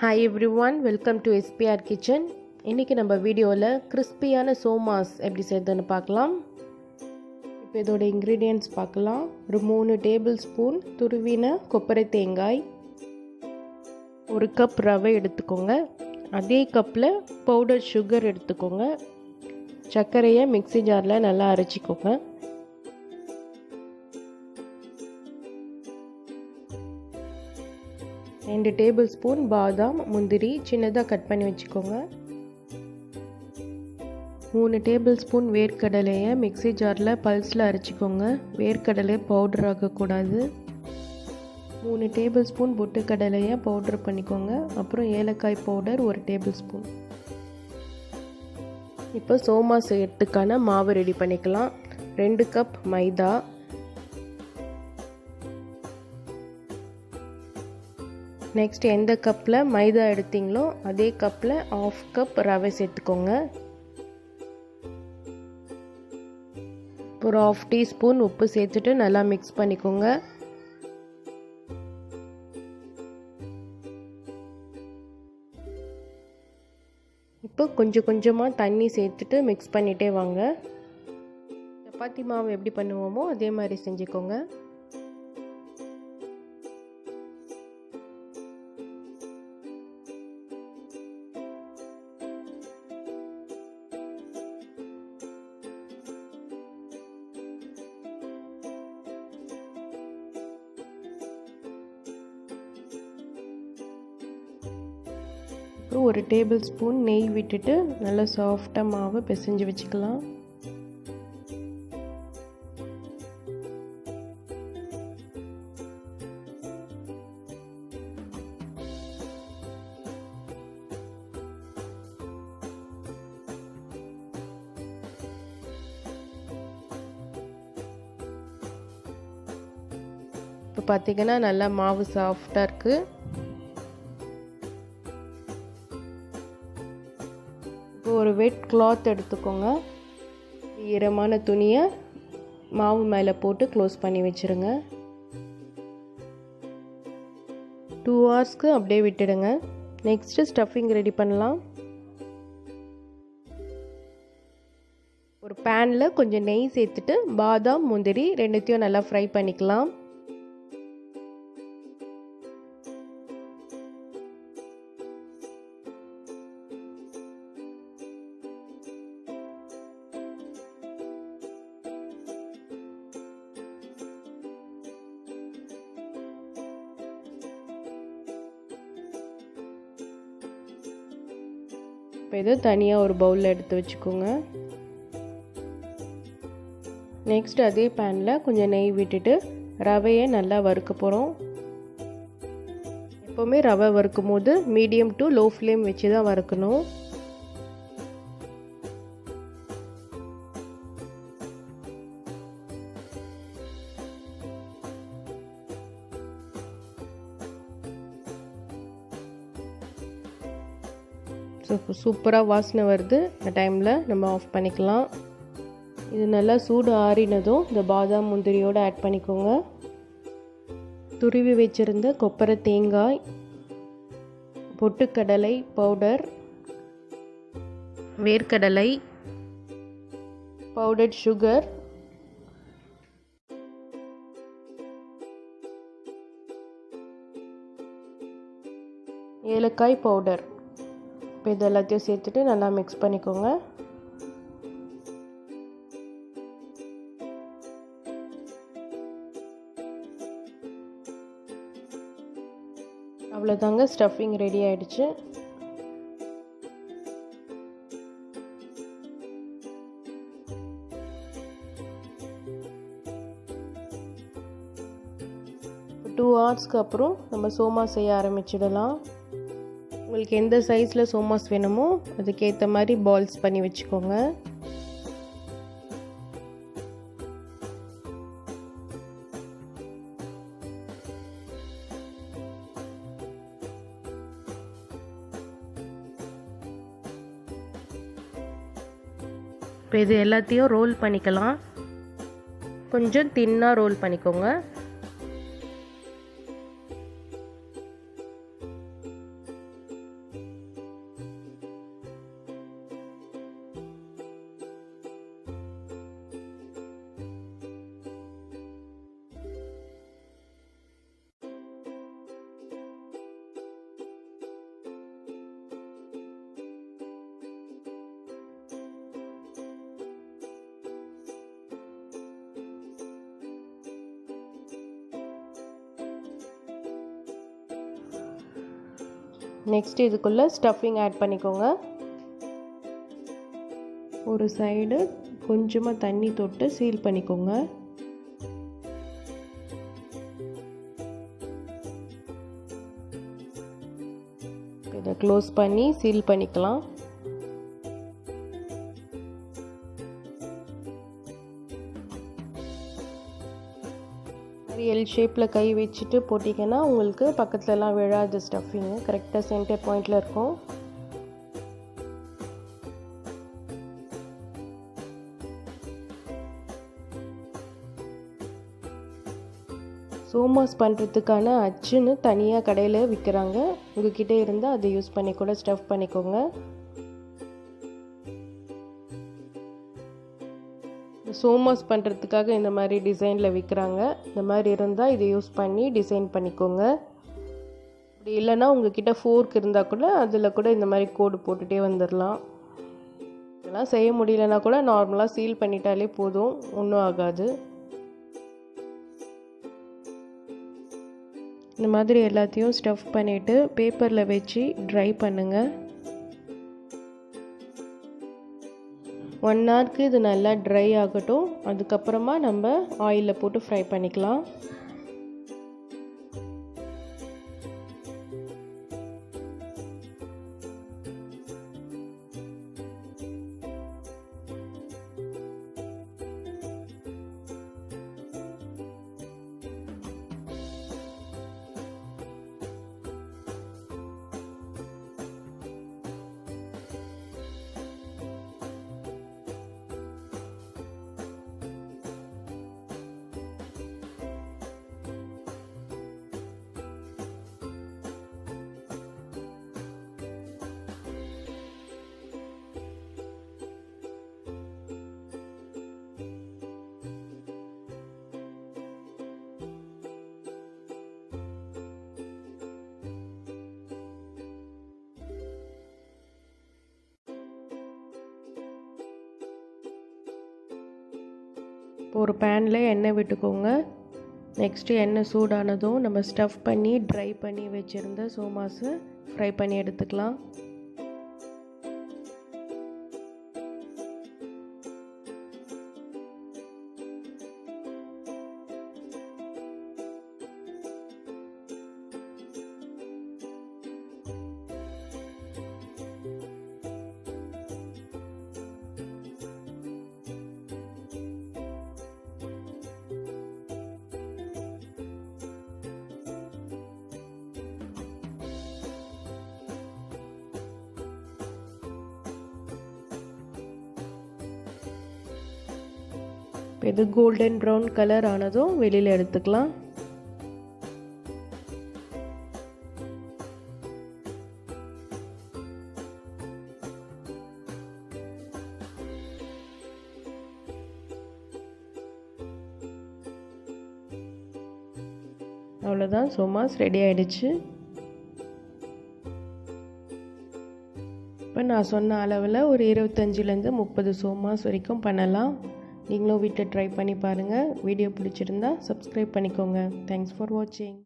Hi everyone, welcome to SPR Kitchen. இன்னைக்கு நம்ம வீடியோவில் கிறிஸ்பியான சோமாஸ் எப்படி செய்யறதுன்னு பார்க்கலாம். இப்போ இதோட இன்க்ரீடியன்ட்ஸ் பார்க்கலாம். ஒரு 3 டேபிள் ஸ்பூன் துருவின கொப்பரை தேங்காய், 1 கப் ரவை எடுத்துக்கோங்க. அதே கப்பில் பவுடர் சுகர் எடுத்துக்கோங்க. சர்க்கரையை மிக்ஸி ஜாரில் நல்லா அரைச்சிக்கோங்க. 2 டேபிள் ஸ்பூன் பாதாம் முந்திரி சின்னதாக கட் பண்ணி வச்சுக்கோங்க. 3 டேபிள் ஸ்பூன் வேர்க்கடலையை மிக்ஸி ஜாரில் பல்ஸில் அரைச்சிக்கோங்க. வேர்க்கடலை பவுடர் ஆகக்கூடாது. 3 டேபிள் ஸ்பூன் பொட்டுக்கடலையை பவுடர் பண்ணிக்கோங்க. அப்புறம் ஏலக்காய் பவுடர் 1 டேபிள் ஸ்பூன். இப்போ சோமாஸ் செய்யறதுக்கான மாவு ரெடி பண்ணிக்கலாம். 2 கப் மைதா, நெக்ஸ்ட் எந்த கப்பில் மைதா எடுத்தீங்களோ அதே கப்பில் 1/2 கப் ரவை சேர்த்துக்கோங்க. ஒரு 1/2 டீஸ்பூன் உப்பு சேர்த்துட்டு நல்லா மிக்ஸ் பண்ணிக்கோங்க. இப்போ கொஞ்சம் கொஞ்சமாக தண்ணி சேர்த்துட்டு மிக்ஸ் பண்ணிகிட்டே வாங்க. சப்பாத்தி மாவு எப்படி பண்ணுவோமோ அதே மாதிரி செஞ்சுக்கோங்க. அப்புறம் 1 டேபிள் ஸ்பூன் நெய் விட்டுட்டு நல்லா சாஃப்டாக மாவு பிசைஞ்சு வச்சுக்கலாம். இப்போ பார்த்தீங்கன்னா நல்லா மாவு சாஃப்டாக இருக்குது. ஒரு வெட் கிளாத் எடுத்துக்கோங்க. ஈரமான துணியை மாவு மேலே போட்டு க்ளோஸ் பண்ணி வச்சுருங்க. 2 ஹவர்ஸ்க்கு அப்படியே விட்டுடுங்க. நெக்ஸ்ட்டு ஸ்டஃபிங் ரெடி பண்ணலாம். ஒரு பேனில் கொஞ்சம் நெய் சேர்த்துட்டு பாதாம் முந்திரி ரெண்டுத்தையும் நல்லா ஃப்ரை பண்ணிக்கலாம். இப்போ இதை தனியாக ஒரு பவுலில் எடுத்து வச்சுக்கோங்க. நெக்ஸ்ட் அதே பேனில் கொஞ்சம் நெய் விட்டுட்டு ரவையை நல்லா வறுக்க போகிறோம். எப்போவுமே ரவை வறுக்கும் போது மீடியம் டு லோ ஃப்ளேம் வச்சு தான் வறுக்கணும். சூப்பராக வாசனை வருது. இந்த டைமில் நம்ம ஆஃப் பண்ணிக்கலாம். இது நல்லா சூடு ஆறினதும் இந்த பாதாம் முந்திரியோடு ஆட் பண்ணிக்கோங்க. துருவி வச்சுருந்த கொப்பரை தேங்காய், பொட்டுக்கடலை பவுடர், வேர்க்கடலை, பவுடர் சுகர், ஏலக்காய் பவுடர். இப்போ இது எல்லாத்தையும் சேர்த்துட்டு நல்லா மிக்ஸ் பண்ணிக்கோங்க. அவ்வளோதாங்க, ஸ்டஃபிங் ரெடி ஆயிடுச்சு. இப்போ 2 ஹவர்ஸ்க்கு அப்புறம் நம்ம சோமா செய்ய ஆரம்பிச்சிடலாம். உங்களுக்கு எந்த சைஸில் சோமாஸ் வேணுமோ அதுக்கேற்ற மாதிரி பால்ஸ் பண்ணி வச்சுக்கோங்க. இப்போ இது எல்லாத்தையும் ரோல் பண்ணிக்கலாம். கொஞ்சம் தின்னாக ரோல் பண்ணிக்கோங்க. நெக்ஸ்ட் இதுக்குள்ளே ஸ்டஃபிங் ஆட் பண்ணிக்கோங்க. ஒரு சைடு கொஞ்சமாக தண்ணி தொட்டு சீல் பண்ணிக்கோங்க. இதை க்ளோஸ் பண்ணி சீல் பண்ணிக்கலாம். எல் ஷேப்பில் கை வச்சுட்டு போட்டிங்கன்னா உங்களுக்கு பக்கத்துலலாம் விழாது. ஸ்டஃபிங்கு கரெக்டாக சென்டர் பாயிண்டில் இருக்கும். சோமாஸ் பண்ணுறதுக்கான அச்சுன்னு தனியாக கடையில் விற்கிறாங்க. உங்ககிட்ட இருந்தால் அதை யூஸ் பண்ணி கூட ஸ்டஃப் பண்ணிக்கோங்க. சோமாஸ் பண்ணுறதுக்காக இந்த மாதிரி டிசைனில் விற்கிறாங்க. இந்த மாதிரி இருந்தால் இதை யூஸ் பண்ணி டிசைன் பண்ணிக்கோங்க. அப்படி இல்லைன்னா உங்ககிட்ட ஃபோர்க் இருந்தால் கூட அதில் கூட இந்த மாதிரி கோடு போட்டுகிட்டே வந்துடலாம். இதெல்லாம் செய்ய முடியலன்னா கூட நார்மலாக சீல் பண்ணிட்டாலே போதும், ஒன்றும் ஆகாது. இந்த மாதிரி எல்லாத்தையும் ஸ்டஃப் பண்ணிவிட்டு பேப்பரில் வச்சு ட்ரை பண்ணுங்கள். 1 ஹவருக்கு இது நல்லா ட்ரை ஆகட்டும். அதுக்கப்புறமா நம்ம ஆயிலில் போட்டு ஃப்ரை பண்ணிக்கலாம். ஒரு பேனில் எண்ணெய் விட்டுக்கோங்க. நெக்ஸ்ட்டு எண்ணெய் சூடானதும் நம்ம ஸ்டஃப் பண்ணி ட்ரை பண்ணி வச்சுருந்த சோமாஸை ஃப்ரை பண்ணி எடுத்துக்கலாம். இது கோல்டன் ப்ரௌன் கலர் ஆனதும் வெளியில் எடுத்துக்கலாம். அவ்வளோதான், சோமாஸ் ரெடி ஆகிடுச்சு. இப்போ நான் சொன்ன அளவில் ஒரு 25லேருந்து 30 சோமாஸ் வரைக்கும் பண்ணலாம். நீங்களும் வீட்டில் ட்ரை பண்ணி பாருங்கள். வீடியோ பிடிச்சிருந்தா சப்ஸ்கிரைப் பண்ணிக்கோங்க. தேங்க்ஸ் ஃபார் வாட்சிங்.